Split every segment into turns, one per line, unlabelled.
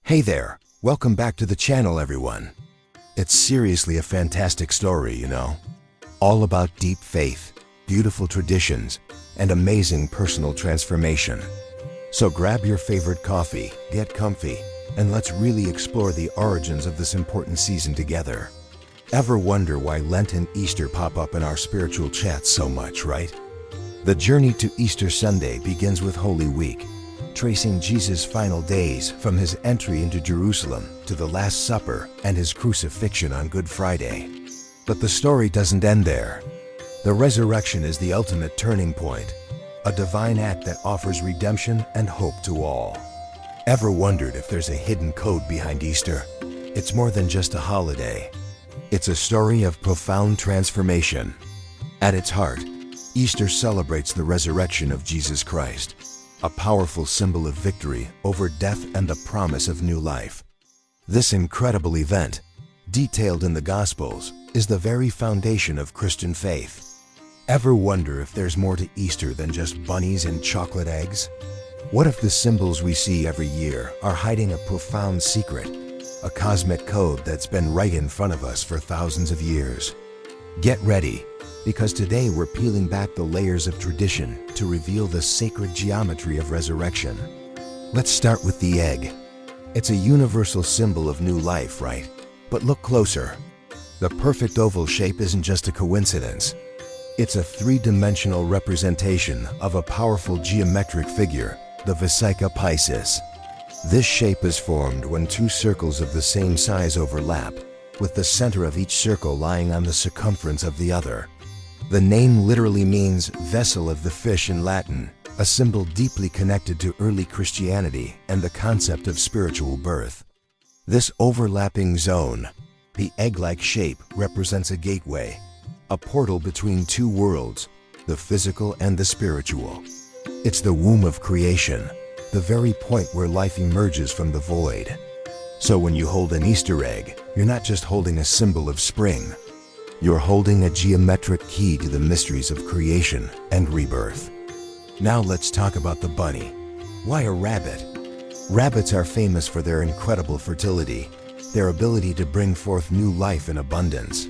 Hey there, welcome back to the channel everyone. It's seriously a fantastic story, you know. All about deep faith, beautiful traditions, and amazing personal transformation. So grab your favorite coffee, get comfy, and let's really explore the origins of this important season together. Ever wonder why Lent and Easter pop up in our spiritual chats so much, right? The journey to Easter Sunday begins with Holy Week, tracing Jesus' final days from his entry into Jerusalem to the Last Supper and his crucifixion on Good Friday. But the story doesn't end there. The resurrection is the ultimate turning point, a divine act that offers redemption and hope to all. Ever wondered if there's a hidden code behind Easter? It's more than just a holiday. It's a story of profound transformation. At its heart, Easter celebrates the resurrection of Jesus Christ, a powerful symbol of victory over death and the promise of new life. This incredible event, detailed in the Gospels, is the very foundation of Christian faith. Ever wonder if there's more to Easter than just bunnies and chocolate eggs? What if the symbols we see every year are hiding a profound secret, a cosmic code that's been right in front of us for thousands of years? Get ready, because today we're peeling back the layers of tradition to reveal the sacred geometry of resurrection. Let's start with the egg. It's a universal symbol of new life, right? But look closer. The perfect oval shape isn't just a coincidence. It's a three-dimensional representation of a powerful geometric figure, the Vesica Piscis. This shape is formed when two circles of the same size overlap, with the center of each circle lying on the circumference of the other. The name literally means vessel of the fish in Latin, a symbol deeply connected to early Christianity and the concept of spiritual birth. This overlapping zone, the egg-like shape, represents a gateway, a portal between two worlds, the physical and the spiritual. It's the womb of creation, the very point where life emerges from the void. So when you hold an Easter egg, you're not just holding a symbol of spring. You're holding a geometric key to the mysteries of creation and rebirth. Now let's talk about the bunny. Why a rabbit? Rabbits are famous for their incredible fertility, their ability to bring forth new life in abundance.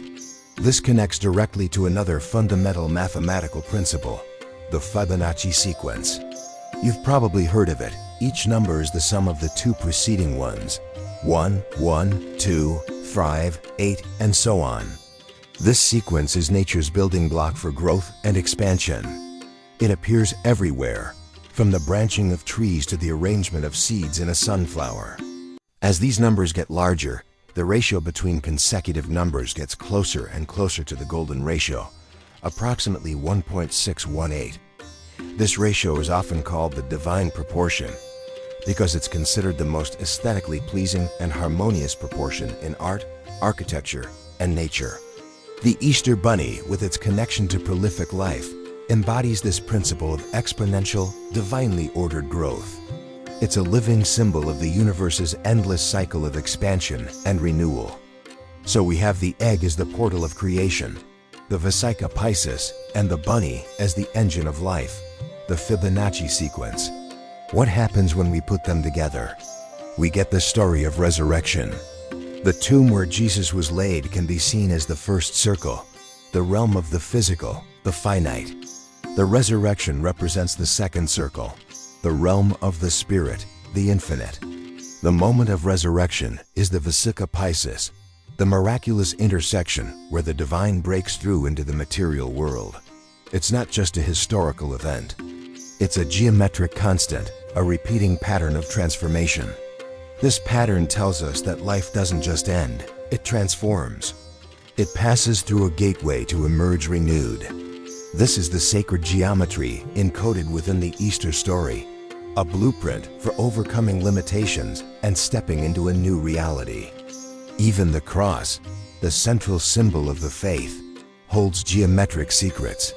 This connects directly to another fundamental mathematical principle, the Fibonacci sequence. You've probably heard of it. Each number is the sum of the two preceding ones. 1, 1, 2, 5, 8, and so on. This sequence is nature's building block for growth and expansion. It appears everywhere, from the branching of trees to the arrangement of seeds in a sunflower. As these numbers get larger, the ratio between consecutive numbers gets closer and closer to the golden ratio, approximately 1.618. This ratio is often called the divine proportion, because it's considered the most aesthetically pleasing and harmonious proportion in art, architecture, and nature. The Easter Bunny, with its connection to prolific life, embodies this principle of exponential, divinely ordered growth. It's a living symbol of the universe's endless cycle of expansion and renewal. So we have the egg as the portal of creation, the Vesica Piscis, and the bunny as the engine of life, the Fibonacci sequence. What happens when we put them together? We get the story of resurrection. The tomb where Jesus was laid can be seen as the first circle, the realm of the physical, the finite. The resurrection represents the second circle, the realm of the spirit, the infinite. The moment of resurrection is the Vesica Piscis, the miraculous intersection where the divine breaks through into the material world. It's not just a historical event. It's a geometric constant, a repeating pattern of transformation. This pattern tells us that life doesn't just end, it transforms. It passes through a gateway to emerge renewed. This is the sacred geometry encoded within the Easter story, a blueprint for overcoming limitations and stepping into a new reality. Even the cross, the central symbol of the faith, holds geometric secrets.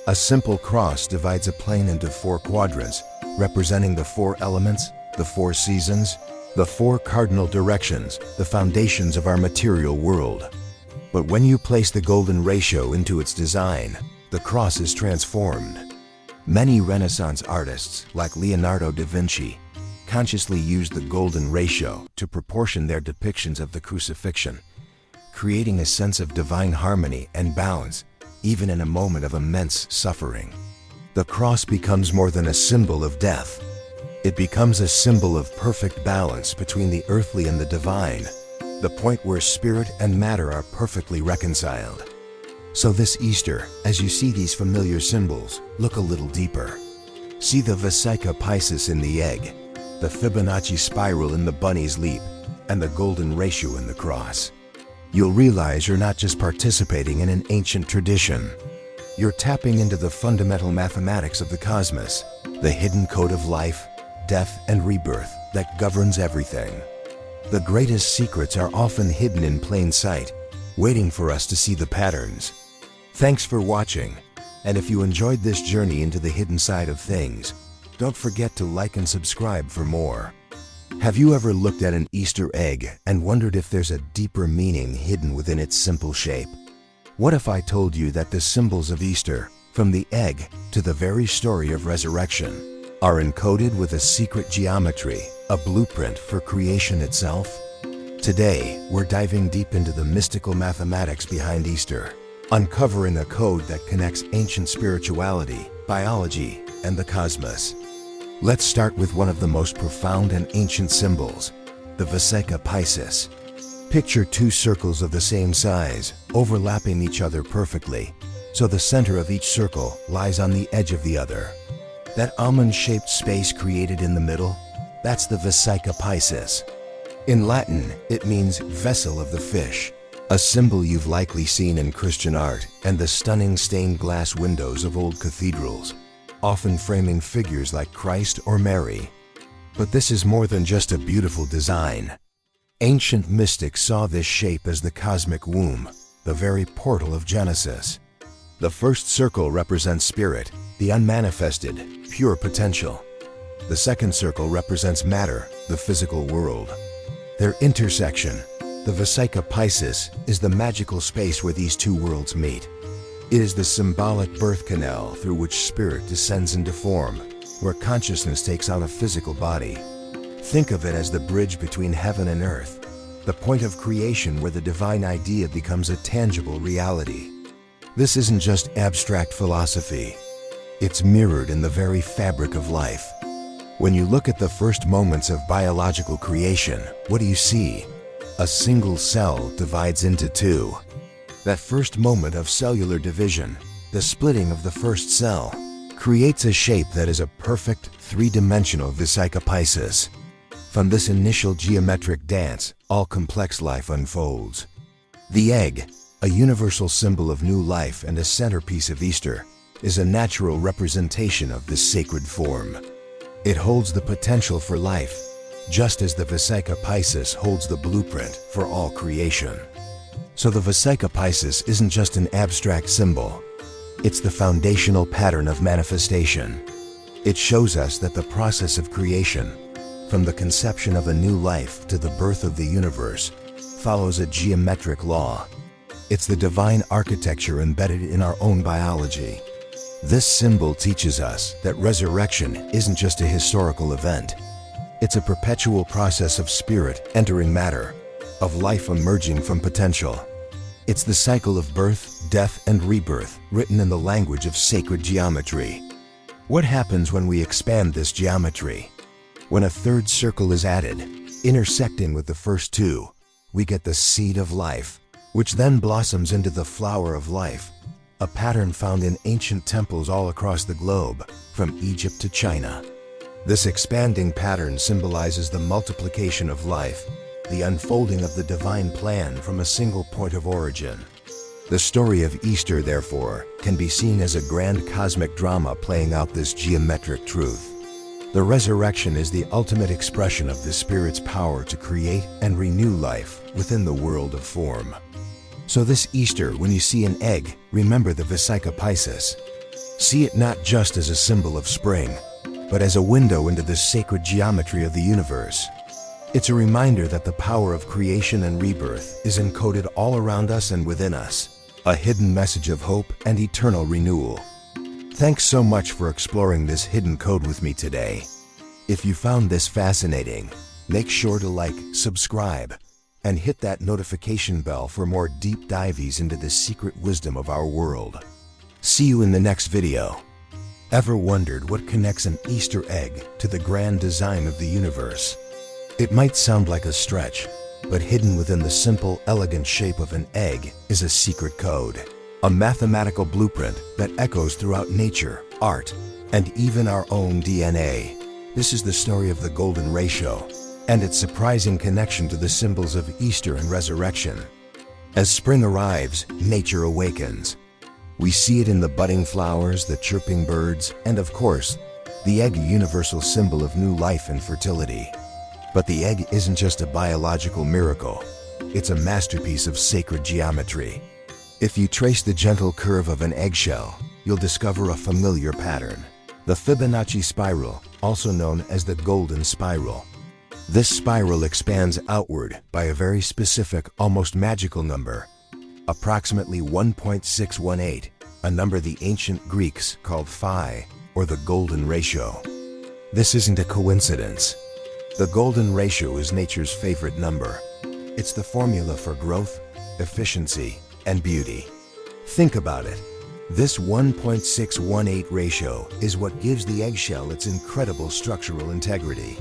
A simple cross divides a plane into 4 quadrants, representing the 4 elements, the 4 seasons, the 4 cardinal directions, the foundations of our material world. But when you place the golden ratio into its design, the cross is transformed. Many Renaissance artists, like Leonardo da Vinci, consciously used the golden ratio to proportion their depictions of the crucifixion, creating a sense of divine harmony and balance, even in a moment of immense suffering. The cross becomes more than a symbol of death. It becomes a symbol of perfect balance between the earthly and the divine, the point where spirit and matter are perfectly reconciled. So this Easter, as you see these familiar symbols, look a little deeper. See the Vesica Piscis in the egg, the Fibonacci spiral in the bunny's leap, and the golden ratio in the cross. You'll realize you're not just participating in an ancient tradition. You're tapping into the fundamental mathematics of the cosmos, the hidden code of life, death, and rebirth that governs everything. The greatest secrets are often hidden in plain sight, waiting for us to see the patterns. Thanks for watching, and if you enjoyed this journey into the hidden side of things, don't forget to like and subscribe for more. Have you ever looked at an Easter egg and wondered if there's a deeper meaning hidden within its simple shape? What if I told you that the symbols of Easter, from the egg to the very story of resurrection, are encoded with a secret geometry, a blueprint for creation itself? Today, we're diving deep into the mystical mathematics behind Easter, uncovering a code that connects ancient spirituality, biology, and the cosmos. Let's start with one of the most profound and ancient symbols, the Vesica Piscis. Picture two circles of the same size, overlapping each other perfectly, so the center of each circle lies on the edge of the other. That almond-shaped space created in the middle, that's the Vesica Piscis. In Latin, it means vessel of the fish, a symbol you've likely seen in Christian art and the stunning stained glass windows of old cathedrals, often framing figures like Christ or Mary. But this is more than just a beautiful design. Ancient mystics saw this shape as the cosmic womb, the very portal of Genesis. The first circle represents spirit, the unmanifested, pure potential. The second circle represents matter, the physical world. Their intersection, the Vesica Piscis, is the magical space where these two worlds meet. It is the symbolic birth canal through which spirit descends into form, where consciousness takes on a physical body. Think of it as the bridge between heaven and earth, the point of creation where the divine idea becomes a tangible reality. This isn't just abstract philosophy. It's mirrored in the very fabric of life. When you look at the first moments of biological creation, what do you see? A single cell divides into two. That first moment of cellular division, the splitting of the first cell, creates a shape that is a perfect three-dimensional Vesica Piscis. From this initial geometric dance, all complex life unfolds. The egg, a universal symbol of new life and a centerpiece of Easter, is a natural representation of this sacred form. It holds the potential for life, just as the Vesica Piscis holds the blueprint for all creation. So the Vesica Piscis isn't just an abstract symbol. It's the foundational pattern of manifestation. It shows us that the process of creation, from the conception of a new life to the birth of the universe, follows a geometric law. It's the divine architecture embedded in our own biology. This symbol teaches us that resurrection isn't just a historical event. It's a perpetual process of spirit entering matter, of life emerging from potential. It's the cycle of birth, death, and rebirth written in the language of sacred geometry. What happens when we expand this geometry? When a third circle is added, intersecting with the first two, we get the seed of life, which then blossoms into the flower of life, a pattern found in ancient temples all across the globe, from Egypt to China. This expanding pattern symbolizes the multiplication of life, the unfolding of the divine plan from a single point of origin. The story of Easter, therefore, can be seen as a grand cosmic drama playing out this geometric truth. The resurrection is the ultimate expression of the Spirit's power to create and renew life within the world of form. So this Easter, when you see an egg, remember the Vesica Piscis. See it not just as a symbol of spring, but as a window into the sacred geometry of the universe. It's a reminder that the power of creation and rebirth is encoded all around us and within us, a hidden message of hope and eternal renewal. Thanks so much for exploring this hidden code with me today. If you found this fascinating, make sure to like, subscribe, and hit that notification bell for more deep dives into the secret wisdom of our world. See you in the next video. Ever wondered what connects an Easter egg to the grand design of the universe? It might sound like a stretch, but hidden within the simple, elegant shape of an egg is a secret code, a mathematical blueprint that echoes throughout nature, art, and even our own DNA. This is the story of the golden ratio and its surprising connection to the symbols of Easter and resurrection. As spring arrives, nature awakens. We see it in the budding flowers, the chirping birds, and of course, the egg, a universal symbol of new life and fertility. But the egg isn't just a biological miracle. It's a masterpiece of sacred geometry. If you trace the gentle curve of an eggshell, you'll discover a familiar pattern. The Fibonacci spiral, also known as the golden spiral. This spiral expands outward by a very specific, almost magical number, approximately 1.618, a number the ancient Greeks called phi, or the golden ratio. This isn't a coincidence. The golden ratio is nature's favorite number. It's the formula for growth, efficiency, and beauty. Think about it. This 1.618 ratio is what gives the eggshell its incredible structural integrity.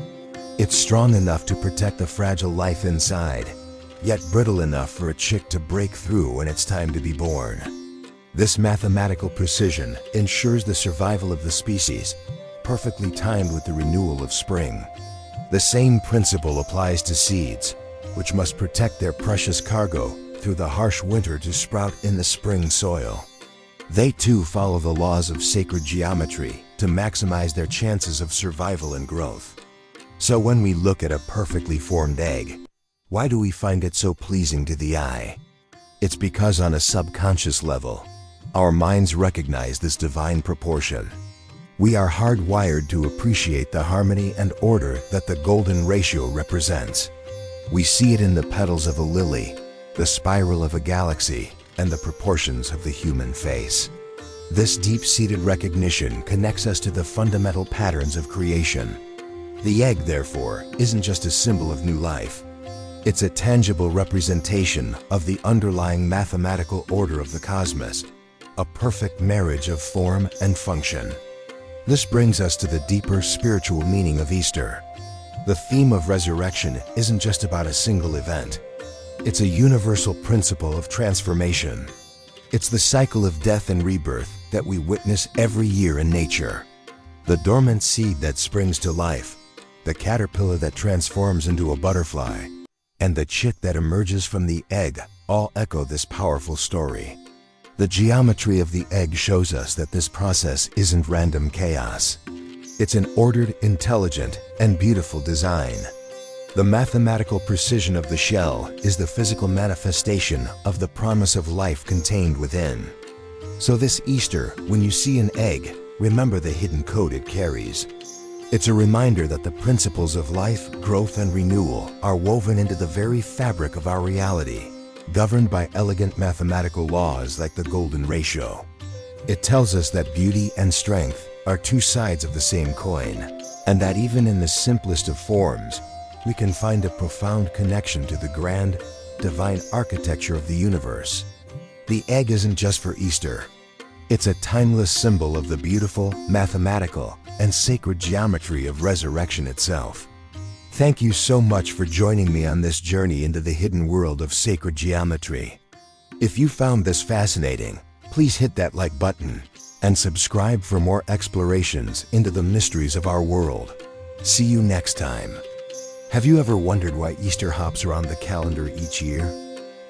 It's strong enough to protect the fragile life inside, yet brittle enough for a chick to break through when it's time to be born. This mathematical precision ensures the survival of the species, perfectly timed with the renewal of spring. The same principle applies to seeds, which must protect their precious cargo through the harsh winter to sprout in the spring soil. They too follow the laws of sacred geometry to maximize their chances of survival and growth. So when we look at a perfectly formed egg, why do we find it so pleasing to the eye? It's because on a subconscious level, our minds recognize this divine proportion. We are hardwired to appreciate the harmony and order that the golden ratio represents. We see it in the petals of a lily, the spiral of a galaxy, and the proportions of the human face. This deep-seated recognition connects us to the fundamental patterns of creation. The egg, therefore, isn't just a symbol of new life. It's a tangible representation of the underlying mathematical order of the cosmos, a perfect marriage of form and function. This brings us to the deeper spiritual meaning of Easter. The theme of resurrection isn't just about a single event. It's a universal principle of transformation. It's the cycle of death and rebirth that we witness every year in nature. The dormant seed that springs to life, the caterpillar that transforms into a butterfly, and the chick that emerges from the egg all echo this powerful story. The geometry of the egg shows us that this process isn't random chaos. It's an ordered, intelligent, and beautiful design. The mathematical precision of the shell is the physical manifestation of the promise of life contained within. So this Easter, when you see an egg, remember the hidden code it carries. It's a reminder that the principles of life, growth, and renewal are woven into the very fabric of our reality, governed by elegant mathematical laws like the golden ratio. It tells us that beauty and strength are two sides of the same coin, and that even in the simplest of forms, we can find a profound connection to the grand, divine architecture of the universe. The egg isn't just for Easter. It's a timeless symbol of the beautiful, mathematical, and sacred geometry of resurrection itself. Thank you so much for joining me on this journey into the hidden world of sacred geometry. If you found this fascinating, please hit that like button and subscribe for more explorations into the mysteries of our world. See you next time. Have you ever wondered why Easter hops around the calendar each year?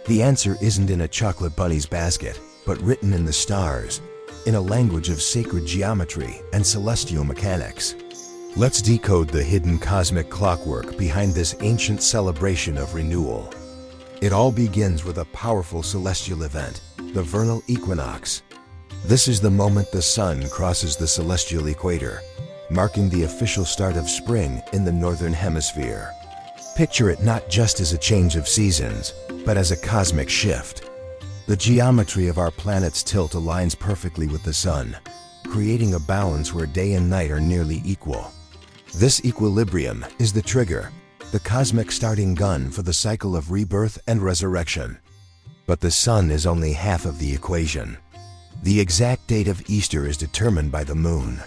The answer isn't in a chocolate bunny's basket, but written in the stars, in a language of sacred geometry and celestial mechanics. Let's decode the hidden cosmic clockwork behind this ancient celebration of renewal. It all begins with a powerful celestial event, the vernal equinox. This is the moment the sun crosses the celestial equator, marking the official start of spring in the northern hemisphere. Picture it not just as a change of seasons, but as a cosmic shift. The geometry of our planet's tilt aligns perfectly with the sun, creating a balance where day and night are nearly equal. This equilibrium is the trigger, the cosmic starting gun for the cycle of rebirth and resurrection. But the sun is only half of the equation. The exact date of Easter is determined by the moon.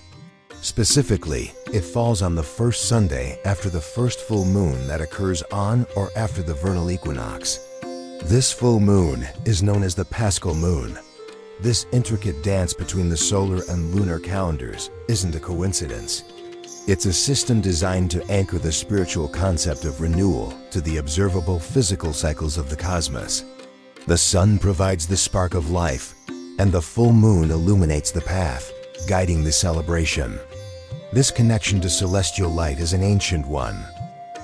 Specifically, it falls on the first Sunday after the first full moon that occurs on or after the vernal equinox. This full moon is known as the Paschal moon. This intricate dance between the solar and lunar calendars isn't a coincidence. It's a system designed to anchor the spiritual concept of renewal to the observable physical cycles of the cosmos. The sun provides the spark of life, and the full moon illuminates the path, guiding the celebration. This connection to celestial light is an ancient one.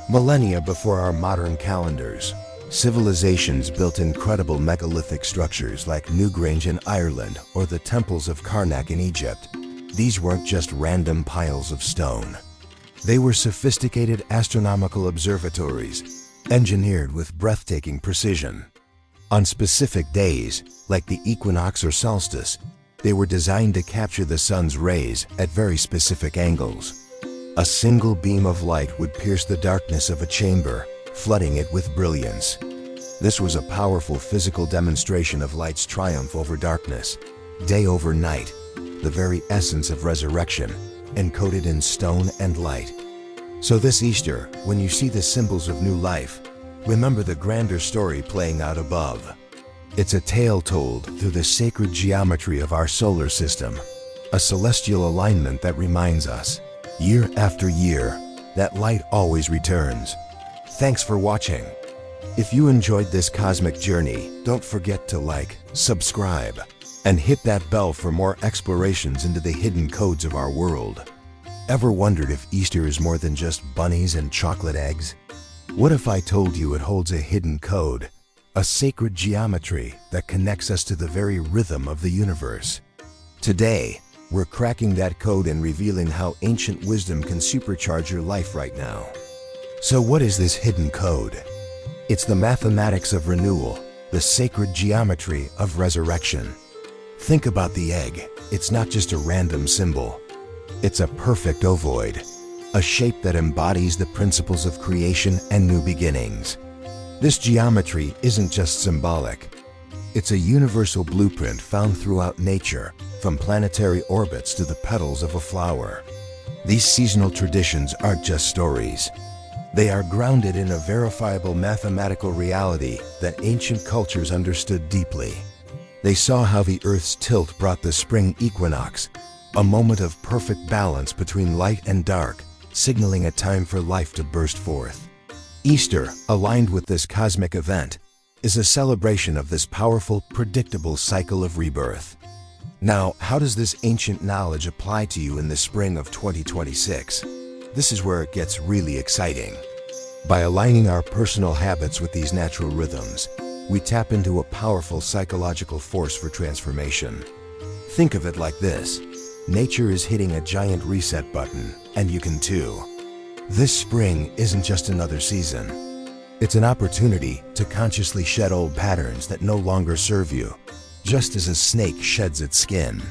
Millennia before our modern calendars, civilizations built incredible megalithic structures like Newgrange in Ireland or the temples of Karnak in Egypt. These weren't just random piles of stone. They were sophisticated astronomical observatories, engineered with breathtaking precision. On specific days, like the equinox or solstice, they were designed to capture the sun's rays at very specific angles. A single beam of light would pierce the darkness of a chamber, flooding it with brilliance. This was a powerful physical demonstration of light's triumph over darkness, day over night, the very essence of resurrection, encoded in stone and light. So this Easter, when you see the symbols of new life, remember the grander story playing out above. It's a tale told through the sacred geometry of our solar system, a celestial alignment that reminds us, year after year, that light always returns. Thanks for watching. If you enjoyed this cosmic journey, don't forget to like, subscribe, and hit that bell for more explorations into the hidden codes of our world. Ever wondered if Easter is more than just bunnies and chocolate eggs? What if I told you it holds a hidden code, a sacred geometry that connects us to the very rhythm of the universe? Today, we're cracking that code and revealing how ancient wisdom can supercharge your life right now. So what is this hidden code? It's the mathematics of renewal, the sacred geometry of resurrection. Think about the egg. It's not just a random symbol. It's a perfect ovoid, a shape that embodies the principles of creation and new beginnings. This geometry isn't just symbolic. It's a universal blueprint found throughout nature, from planetary orbits to the petals of a flower. These seasonal traditions aren't just stories. They are grounded in a verifiable mathematical reality that ancient cultures understood deeply. They saw how the Earth's tilt brought the spring equinox, a moment of perfect balance between light and dark, signaling a time for life to burst forth. Easter, aligned with this cosmic event, is a celebration of this powerful, predictable cycle of rebirth. Now, how does this ancient knowledge apply to you in the spring of 2026? This is where it gets really exciting. By aligning our personal habits with these natural rhythms, we tap into a powerful psychological force for transformation. Think of it like this. Nature is hitting a giant reset button, and you can too. This spring isn't just another season. It's an opportunity to consciously shed old patterns that no longer serve you, just as a snake sheds its skin.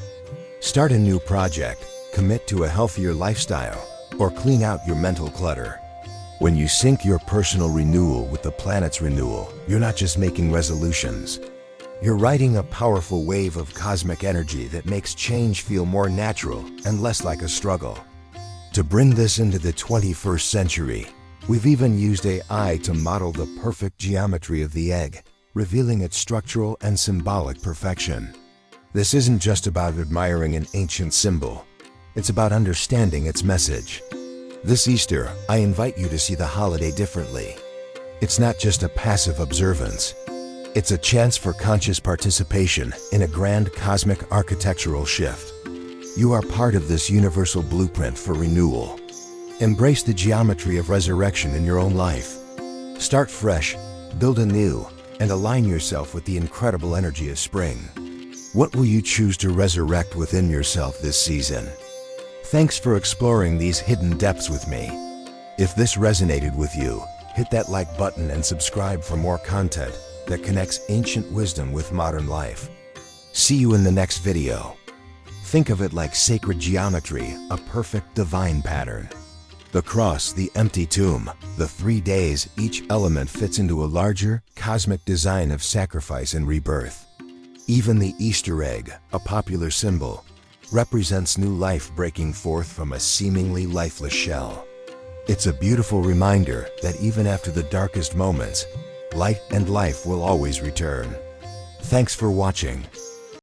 Start a new project, commit to a healthier lifestyle, or clean out your mental clutter. When you sync your personal renewal with the planet's renewal, you're not just making resolutions. You're riding a powerful wave of cosmic energy that makes change feel more natural and less like a struggle. To bring this into the 21st century, we've even used AI to model the perfect geometry of the egg, revealing its structural and symbolic perfection. This isn't just about admiring an ancient symbol. It's about understanding its message. This Easter, I invite you to see the holiday differently. It's not just a passive observance. It's a chance for conscious participation in a grand cosmic architectural shift. You are part of this universal blueprint for renewal. Embrace the geometry of resurrection in your own life. Start fresh, build anew, and align yourself with the incredible energy of spring. What will you choose to resurrect within yourself this season? Thanks for exploring these hidden depths with me. If this resonated with you, hit that like button and subscribe for more content that connects ancient wisdom with modern life. See you in the next video. Think of it like sacred geometry, a perfect divine pattern. The cross, the empty tomb, the 3 days, each element fits into a larger, cosmic design of sacrifice and rebirth. Even the Easter egg, a popular symbol, represents new life breaking forth from a seemingly lifeless shell. It's a beautiful reminder that even after the darkest moments, light and life will always return. Thanks for watching.